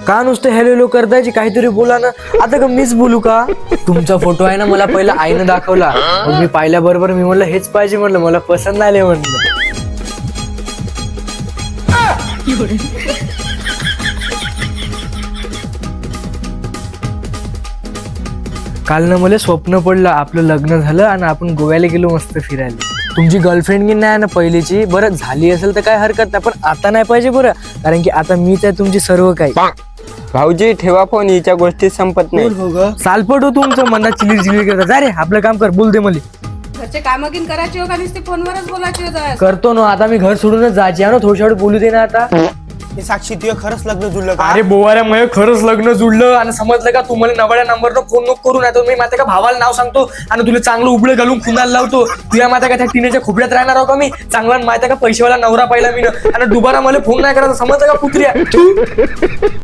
का नुसतं hello hello करतायची, काहीतरी बोला ना. आता का मीच बोलू का? तुमचा फोटो आहे ना, मला पहिला आईनं दाखवला. मग मी पाहिल्याबरोबर मी म्हणलं हेच पाहिजे, म्हणलं मला पसंत आले म्हणलं. काल ना मला स्वप्न पडलं, आपलं लग्न झालं आणि आपण गोव्याला गेलो मस्त फिरायला. तुमची गर्लफ्रेंड की नाही ना पहिलीची, बरं झाली असेल तर काय हरकत नाही, पण आता नाही पाहिजे बरं, कारण की आता मीच आहे तुमची सर्व काही. भाऊजी ठेवा फोन, हिच्या गोष्टी संपत नाही. सालपट हो तुमचं, मनात चिलीर चिलीर करता. जा रे आपलं काम कर, बोल दे मला. घरचे कामं गिन करायची हो का नुसते फोनवरच बोलायची हो जरा? करतो ना, आता मी घर सोडूनच जायची आहे ना, थोड्या वेळ बोलू दे ना आता. साक्षी तुझं खरंच लग्न जुळलं का? अरे बोवाऱ्या, मग खरंच लग्न जुळलं. आणि समजलं का, तू मला नवऱ्या नंबरनं फोन नको करू, नाही तर मी माता का भावाला नाव सांगतो आणि तुला चांगलं उबळे घालून खुनाला लावतो. तुझ्या माता का त्या टिनेच्या खोपड्यात राहणार आहो का मी? चांगला माहिती का पैशावाला नवरा पाहिला मी, आणि दुबारा मला फोन नाही करायचा, समजलं का कुत्र्या?